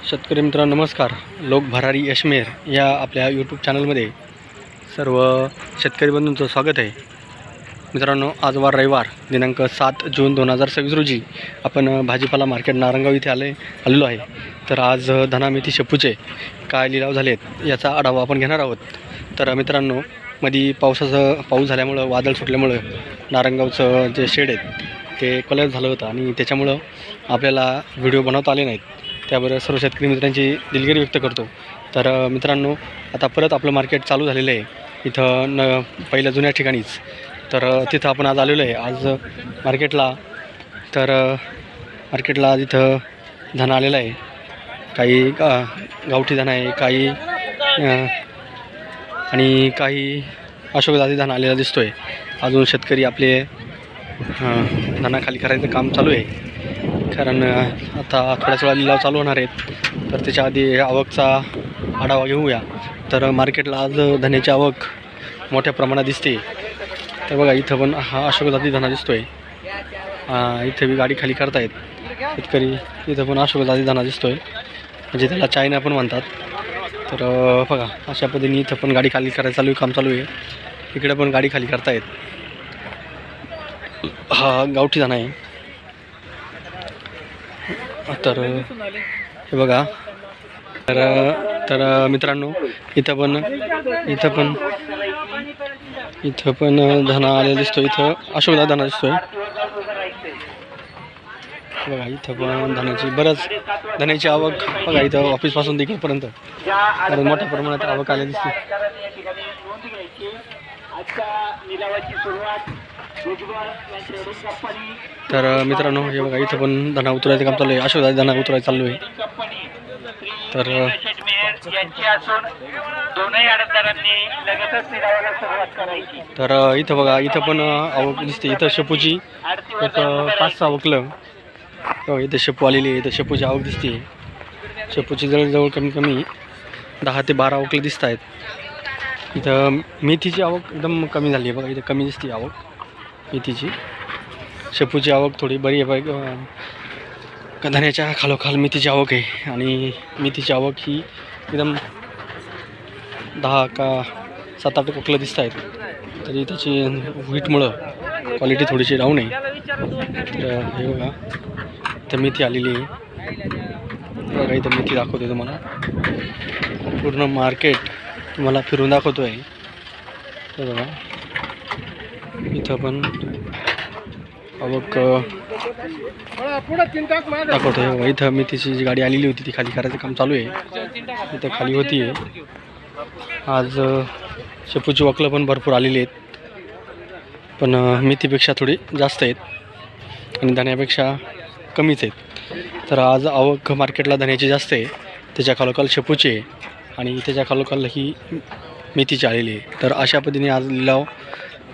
शेतकरी मित्रांनो नमस्कार. लोक भरारी यशमेर या आपल्या यूट्यूब चॅनलमध्ये सर्व शेतकरी बंधूंचं स्वागत आहे. मित्रांनो, आज वार रविवार दिनांक 7 जून 2026 रोजी आपण भाजीपाला मार्केट नारंगाव इथे आलेलो आहे. तर आज धना मेथी शेपूचे काय लिलाव झालेत याचा आढावा आपण घेणार आहोत. तर मित्रांनो, मध्ये पाऊस झाल्यामुळं, वादळ सुटल्यामुळं नारंगावचं जे शेड आहेत ते कोलॅप्स झालं होतं आणि त्याच्यामुळं आपल्याला व्हिडिओ बनवता आले नाहीत. त्याबरोबर सर्व शेतकरी मित्रांची दिलगिरी व्यक्त करतो. तर मित्रांनो, आता परत आपलं मार्केट चालू झालेलं आहे इथं पहिल्या जुन्या ठिकाणीच. तर तिथं आपण आज आलेलो आहे आज मार्केटला. तर मार्केटला आज इथं धना आलेला आहे. काही गावठी धना आहे, काही आणि काही अशोकदादी धना आलेला दिसतो आहे. अजून शेतकरी आपले धना खाली करायचं काम चालू आहे, कारण आता थोड्याच वेळा लिलाव चालू होणार आहेत. तर त्याच्या आधी आवकचा आढावा घेऊया. तर मार्केटला आज धन्याची आवक मोठ्या प्रमाणात दिसते. तर बघा, इथं पण हा अशोकदादी धना दिसतो आहे. इथं बी गाडी खाली करतायत शेतकरी. इथं पण अशोकदादी धना दिसतो आहे, म्हणजे त्याला चायना पण म्हणतात. तर बघा, अशा पद्धतीने इथं पण गाडी खाली करायचं चालू आहे, काम चालू आहे. इकडे पण गाडी खाली करतायत. हा गावठी धना आहे. तर हे बघा, तर मित्रांनो, इथं पण धना आलेला दिसतो. इथं अशोकदादी धना दिसतोय बघा. इथं पण धन्याची आवक बघा. इथं ऑफिसपासून देखीलपर्यंत मोठ्या प्रमाणात आवक आलेली दिसते. तर मित्रांनो, हे बघा, इथं पण धना उतरायचं काम चालू आहे. अशोकदादी धना उतरायचं चालू आहे. तर इथं बघा, इथं पण आवक दिसते. इथं शेपूची एक 5-6 वकलं इथं शेपू आलेली आहे. इथं शेपूची आवक दिसते. शेपूची जवळजवळ कमी 10 ते 12 वकलं दिसत आहेत. इथं मेथीची आवक एकदम कमी झाली आहे बघा. इथं कमी दिसते आवक मेथीची. शेपूची आवक थोडी बरी आहे बघा. धन्याच्या खालोखाल मेथीची आवक आहे, आणि मेथीची आवक ही एकदम 10 का 7-8 वकलं दिसत आहेत. तरी त्याची व्हीटमुळं क्वालिटी थोडीशी डाऊन आहे. तर हे बघा, इथं मेथी आलेली आहे बघा. इथं मेथी दाखवते तुम्हाला, पूर्ण मार्केट तुम्हाला फिरून दाखवतो आहे. तर बघा, इथं पण आवक दाखवतो आहे बघा. इथं मेथीची जी गाडी आलेली होती ती खाली करायचं काम चालू आहे. इथं खाली होती आहे. आज शेपूची वकलं पण भरपूर आलेली आहेत, पण मेथीपेक्षा थोडी जास्त आहेत आणि धन्यापेक्षा कमीच आहेत. तर आज आवक मार्केटला धन्याची जास्त आहे, त्याच्या खालोखाल शेपूची आहे, आणि त्याच्या खालोखाल ही मेथीची आलेली आहे. तर अशा पद्धतीने आज लिलाव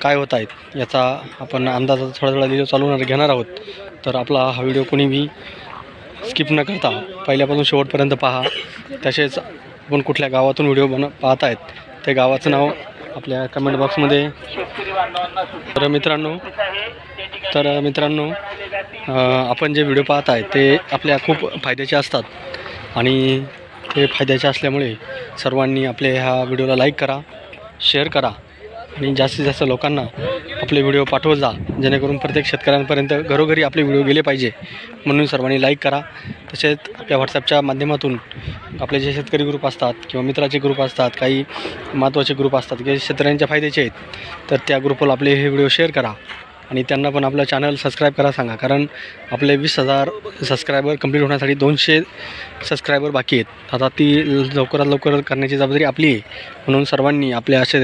काय होत आहेत याचा आपण अंदाज थोडा लिलाव चालू घेणार आहोत. तर आपला हा व्हिडिओ कोणी बी स्किप न करता पहिल्यापासून शेवटपर्यंत पहा. तसेच आपण कुठल्या गावातून व्हिडिओ पाहत आहेत त्या गावाचं नाव आपल्या कमेंट बॉक्समध्ये. तर मित्रांनो, आपण जे व्हिडिओ पाहत आहे ते आपल्या खूप फायद्याचे असतात, आणि ते फायद्याचे असल्यामुळे सर्वांनी आपले ह्या व्हिडिओला लाईक करा, शेअर करा, आणि जास्तीत जास्त लोकांना आपले व्हिडिओ पाठवत जा, जेणेकरून प्रत्येक शेतकऱ्यांपर्यंत घरोघरी आपले व्हिडिओ गेले पाहिजे. म्हणून सर्वांनी लाईक करा. तसेच आपल्या व्हॉट्सॲपच्या माध्यमातून आपले जे शेतकरी ग्रुप असतात किंवा मित्राचे ग्रुप असतात, काही महत्त्वाचे ग्रुप असतात की शेतकऱ्यांच्या फायद्याचे आहेत, तर त्या ग्रुपला आपले हे व्हिडिओ शेअर करा, आणि त्यांना पण आपलं चॅनल सबस्क्राईब करा सांगा. कारण आपले 20,000 सबस्क्रायबर कंप्लीट होण्यासाठी 200 सबस्क्रायबर बाकी आहेत. आता ती लवकरात लवकर करण्याची जबाबदारी आपली आहे. म्हणून सर्वांनी आपल्या असे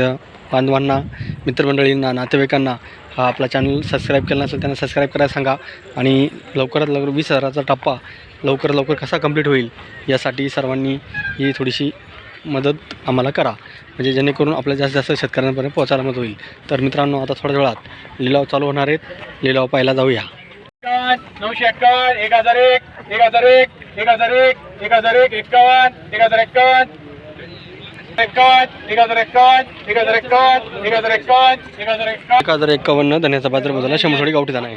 बांधवांना, मित्रमंडळींना, नातेवाईकांना हा आपला चॅनल सबस्क्राईब केला नसेल त्यांना सबस्क्राईब करायला सांगा. आणि लवकरात लवकर 20,000चा टप्पा लवकर कसा कंप्लीट होईल यासाठी सर्वांनी ही थोडीशी मदत आम्हाला करा, म्हणजे जेणेकरून आपल्या जास्त शेतकऱ्यांपर्यंत पोहोचायला मदत होईल. तर मित्रांनो, आता थोड्या वेळात लिलाव चालू होणार आहेत. लिलाव पाहायला जाऊया. 951, 1001, 1001, 1001, 1001, 51, 1051, 1051 धन्याचा बाजार बदलला 100 थोडी गावठी दाणा आहे.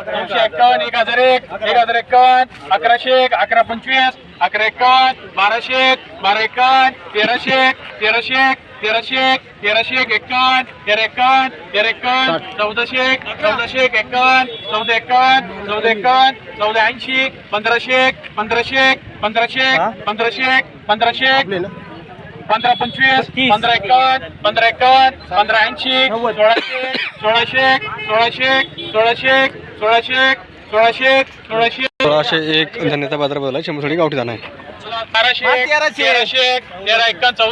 951 1001 1051 1100 1125 1151 1200 1251 1300 1300 1300 1300 51 1351 1351 1400 1400 51 1451 1451 1480 1500 1500 1500 1500 1500 1525 1551 1551 1580 1600 1600 1600 1600 1600 1600 1601 धन्याचा बाजार बदलला 100 थोडी गावठी दाणा आहे. 1200 1300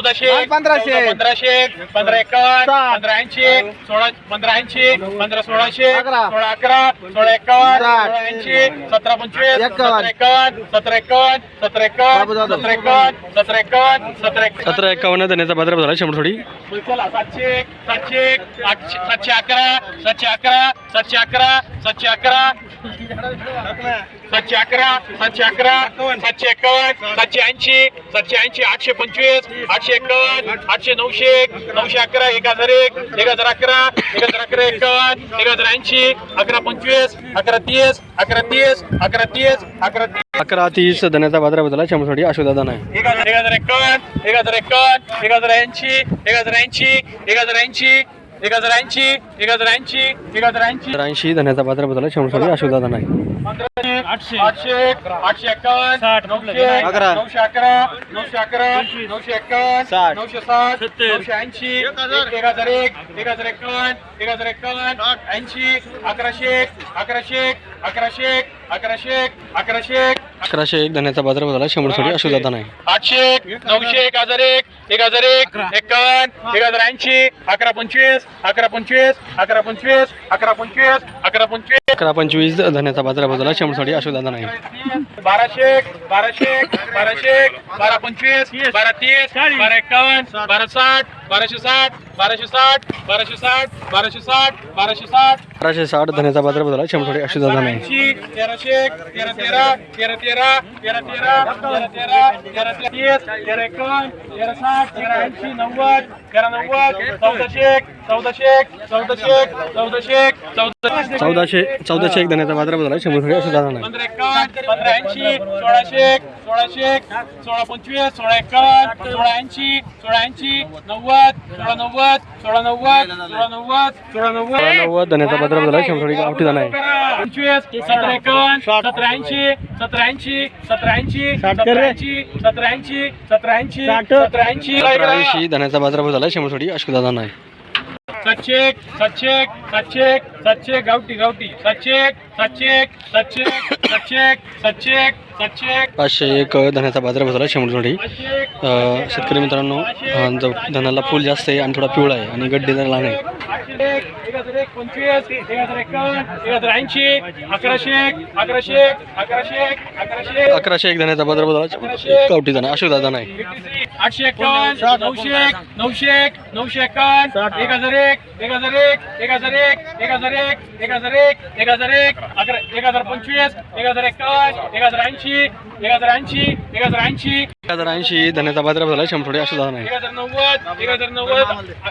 1351 1400 1500 1500 1551 1580 16 1580 15 1600 16 11 16 51 1680 17 25 17 51 17 51 17 51 17 51 17 1751 धन्याचा बाजार बदलला 100 थोडी. 700 700 711 711 711 711 711 711 751 780 780 825 851 800 900 911 1001 1011 1011 51 1080 1125 1130 1130 1130 1130 1130 धन्याचा बाजार बदलला 100 थोडी आशुदा दाणा आहे. 1051 1051 1080 1080 1080 1080 1080 1080 80 धन्याचा बाजार बदलला 100 थोडी आशुदा दाणा आहे. 800 851 900 11 911 911 951 960 980 1001 1051 1051 80 1100 1100 1100 1100 1100 1101 धन्याचा बाजार बदलला 100 थोडी आशुदा दाणा आहे. 800 900 1001 1001 51 1080 1125 1125 1125 1125 1125 1125 धन्याचा बाजार बदलला 100 थोडी आशुदा दाणा आहे. 1200 1200 1200 1225 1230 1251 1260 1260 1260 1260 1260 1260 1260 धन्याचा बाजार बदलला 100 थोडी आशुदा दाणा आहे. 1300 13 13 13 13 13 13 13 13 13 13 13 90 1401 धन्याचा बाजार बदलला 100 थोडी आशुदा दाणा आहे. 1580 1600 1600 1625 1651 1680 1680 90 1690 1690 1690 90 धन्याचा बाजार बदलला 100 थोडी गावठी दाणा आहे. 25 1751 1780 1780 1780 1780 1780 1780 1780 धन्याचा बाजार बदलला 100 थोडी आशुदा दाणा आहे. 700 700 700 700 गावठी गावठी 700 700 700 700 700 700 501 धन्याचा बाजार बदलला 100 थोडी. शेतकरी मित्रांनो धनाला फुल जास्त आहे आणि थोडा पिवळा आहे आणि गड्डेदार लहान आहे. 1025 1051 1080 1100 1100 1100 1100 1101 धन्याचा बाजार बदलला गावठी दाणा आशुदा दाणा आहे. 851 900 900 951 1001 1001 1001 1001 1001 1001 1025 1051 1080 1080 1080 1080 धन्याचा बाजार बदलला 100 थोडी आशुदा दाणा आहे.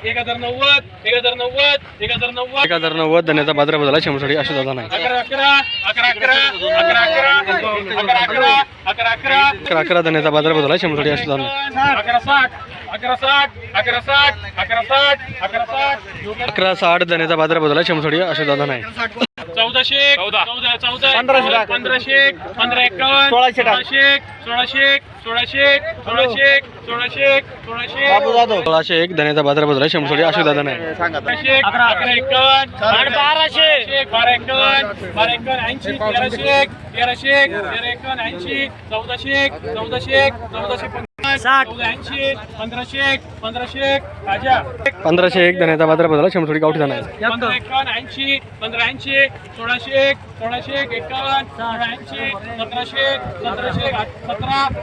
1090 धन्याचा बाजार बदलला 100 थोडी आशुदा दाणा आहे. 11 धन्याचा बाजार बदलला 100 थोडी आशुदा दाणा आहे. 1160 धन्याचा बाजार बदलला 100 थोडी आशुदा दाणा आहे. 1400 1500 1500 1551 1600 1600 1600 1600 1600 1601 धन्याचा बाजार बदलला 100 थोडी आशुदा दाणा आहे. 1501 धन्याचा बाजार बदलला 100 थोडी गावठी दाणा आहे. 1580 1580 1601 1600 51 1680 1700 17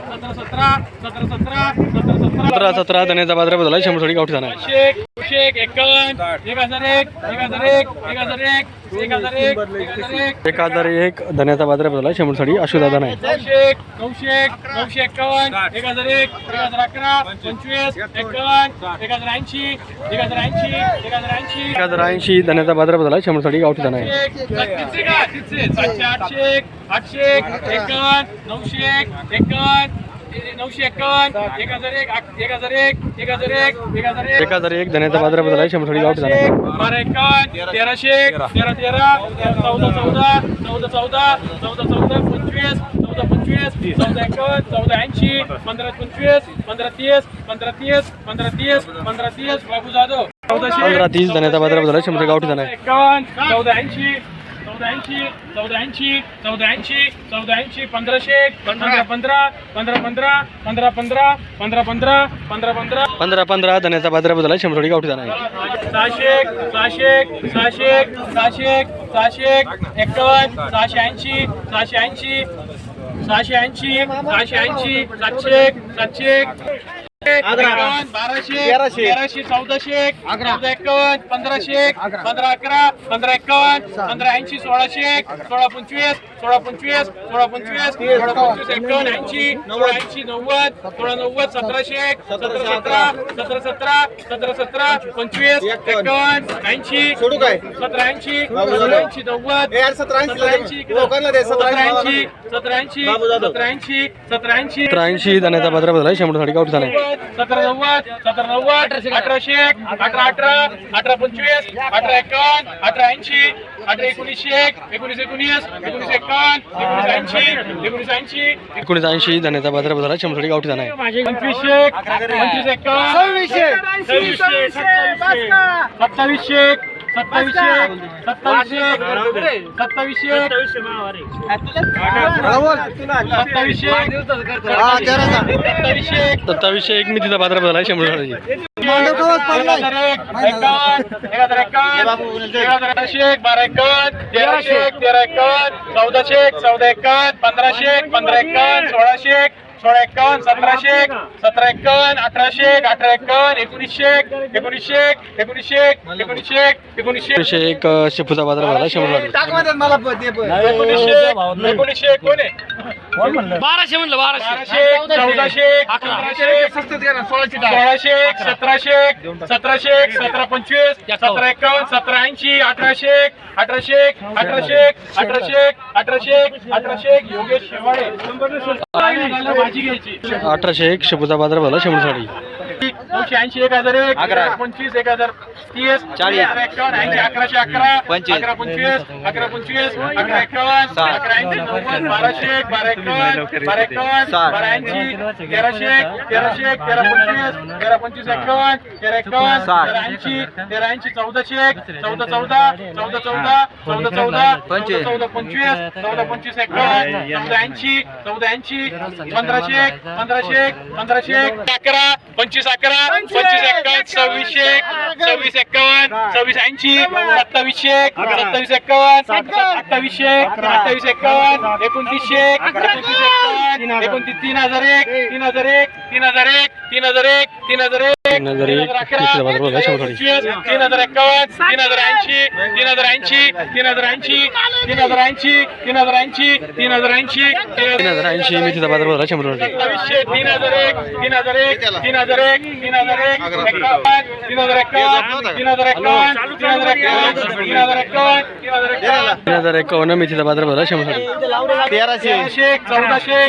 17 17 धन्याचा बाजारभाव झाला 100 साडी गावठी जाणार 1001 धन्याचा बाजारभाव झाला 100 साडी अशुदादा नाही 1080 धन्याचा बाजारभाव झाला 100 साडी गावठी जाणार 1001 धन्याचा बाजारभाव झाला 100 साडी गावठी जाणार 1300 13 13 14 14 14 14 14 25 14 25 14 51 14 80 15 25 15 30 15 30 बाबू जाधव 15-30 धन्याचा बाजारभाव झाला 100 गावठी जाणार 1480 1480 1480 1480 1480 1500 15 15 15 15 15 15 15 15 15 धन्याचा बाजारभाव झाला 100 साडी गावठी जाणार 600 600 600 600 600 51 680 680 680 680 700 700 1200 1300 1400 14 1500 15 11 15 51 15 80 1600 16 25 16 25 16 25 16 25 80 80 90 16 90 1700 17 17 17 17 17 25 51 80 सोडू काय 17 80 80 90 यार 17 80 लोकांना दे 17 80 17 80 17 80 17 80 83 धन्याचा बाजारभाव झाला 100 साडी गावठी जाणार 17 90 17 90 1800 18 18 18 25 18 51 18 80 18 19 19 19 19 51 19 80 19 80 धन्याचा बाजारभाव झाला 100 साडी गावठी जाणार 25 25 27 27 मितीचा बाजारभाव झाला 100 साडी 16 17 17 1800 19 1 शेपूचा बाजारभाव झाला 100 साडी 19 कोण आहे 1200 म्हणलं 1400 1100 1600 1700 1700 17 25 17 51 17 80 1800 1800 1800 1800 1800 1800 योगेश शेवाळे भाजी घ्यायची 1801 शेपूचा बाजारभाव झाला 100 साडी 980 1001 25 1030 40 11 11 25 11 25 11 25 11 51 11 80 90 1200 12 51 12 51 1300 13 25 13 25 51 13 51 80 13 80 1400 14 14 14 14 14 14 14 25 14 25 51 14 80 14 80 1500 1500 1500 11 25 11 25 21 26 26 51 26 80 27 27 51 28 28 51 29 29 3001 3001 3001 3001 3001 3001 मितीचा बाजारभाव झाला 100 साडी 3051 3080 3080 3080 3080 3080 3080 3080 मितीचा बाजारभाव झाला 100 साडी 3001 3001 3001 3001 3051 मितीचा बाजारभाव झाला 100 साडी 1300 1400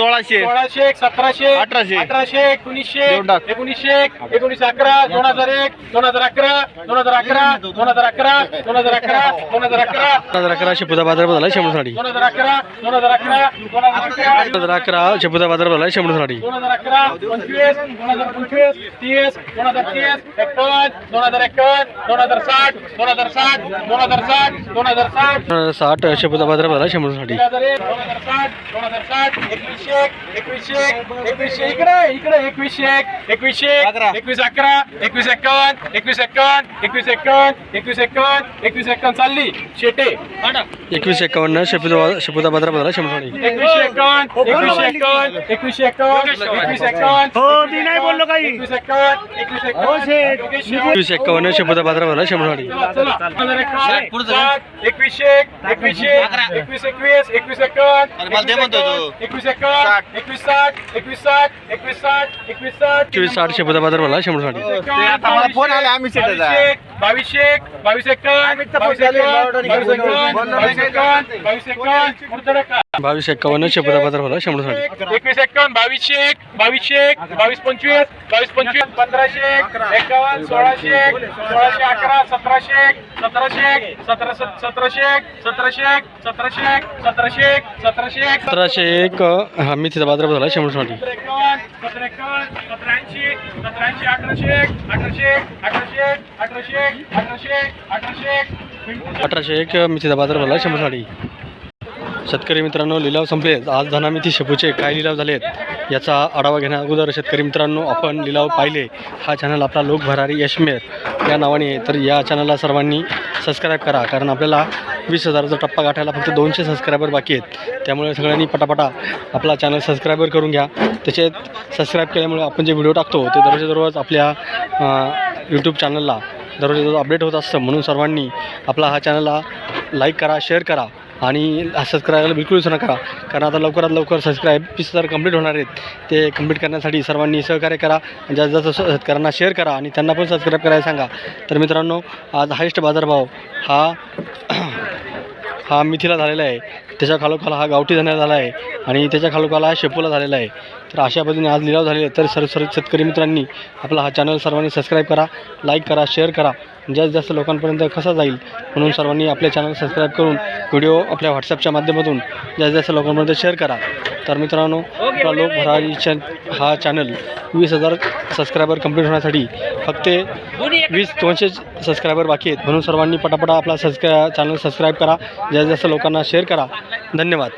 1600 1700 1800 1900 1900 19 11 2001 2011 2011 2011 2011 2011 2011 शेपूचा बाजारभाव झाला 100 साडी 2011 2011 2011 शेपूचा बाजारभाव झाला 100 साडी 2011 25 2025 30 2030 51 2051 2060 2060 2060 2060 60 शेपूचा बाजारभाव झाला 100 साडी 2060 21 21 इकडे इकडे 21 21 21 11 21 second 21 second 21 second 21 second 21 second चालली शेटे 21-51 शेपूता बाजार भरला शंभरवाडी. 21 सेकंद 21 सेकंद 21 सेकंद 21 सेकंद हो ती नाही बोललो काही 21 सेकंद 21 सेकंद 21-51 शेपूता बाजार भरला शंभरवाडी. 21 सेकंद 21-60 शेपूता बाजार भरला शंभरवाडी. 22-51 शेपूता बाजार भरला शंभरवाडी. 21 सेकंद 22 25 15 51 16 11 17 1701 हा मेथीचा बाजार भरला शंभरवाडी. 1801 मेथीचा बाजार भरला शंभरवाडी. शेतकरी मित्रांनो, लिलाव संपले. आज धना मेथी शेपूचे काय लिलाव झाले आहेत याचा आढावा घेण्या अगोदर शेतकरी मित्रांनो, आपण लिलाव पाहिले. हा चॅनल आपला लोक भरारी यशमेर या नावाने आहे. तर या चॅनलला सर्वांनी सबस्क्राईब करा, कारण आपल्याला 20,000चा टप्पा गाठायला फक्त 200 सबस्क्रायबर बाकी आहेत. त्यामुळे सगळ्यांनी पटापटा आपला चॅनल सबस्क्रायबर करून घ्या. त्याच्यात सबस्क्राईब केल्यामुळे आपण जे व्हिडिओ टाकतो ते दररोज आपल्या यूट्यूब चॅनलला दररोज अपडेट होत असतं. म्हणून सर्वांनी आपला हा चॅनलला लाईक करा, शेअर करा आणि सबस्क्राईब करायला बिलकुल विसरू नका, कारण आता लवकरात लवकर सबस्क्राईब 20,000 कंप्लीट होणार आहेत. ते कंप्लीट करण्यासाठी सर्वांनी सहकार्य करा, जास्त जास्त शेतकऱ्यांना शेअर करा आणि त्यांना पण सबस्क्राईब करायला सांगा. तर मित्रांनो, आज हायेस्ट बाजारभाव हा मेथीला झालेला आहे. त्याच्या खालोखाल हा गावठी धना झाला आहे आणि त्याच्या खालोखाल हा शेपूला झालेला आहे. तर अशा पद्धतीने आज लिलाव झालेले आहेत. तर सर्व शेतकरी मित्रांनी आपला हा चॅनल सर्वांनी सबस्क्राईब करा, लाईक करा, शेअर करा. जास्तीत जास्त लोकांपर्यंत कसा जाईल म्हणून सर्वांनी आपल्या चॅनल सबस्क्राईब करून व्हिडिओ आपल्या व्हॉट्सअपच्या माध्यमातून जास्तीत जास्त लोकांपर्यंत शेअर करा. तर मित्रांनो, आपला लोक भरारी हा चॅनल 20,000 सबस्क्रायबर कंप्लीट होण्यासाठी फक्त 200 सबस्क्रायबर बाकी आहेत. म्हणून सर्वांनी पटापटा आपला चॅनल सबस्क्राईब करा, जास्तीत जास्त लोकांना शेअर करा. धन्यवाद.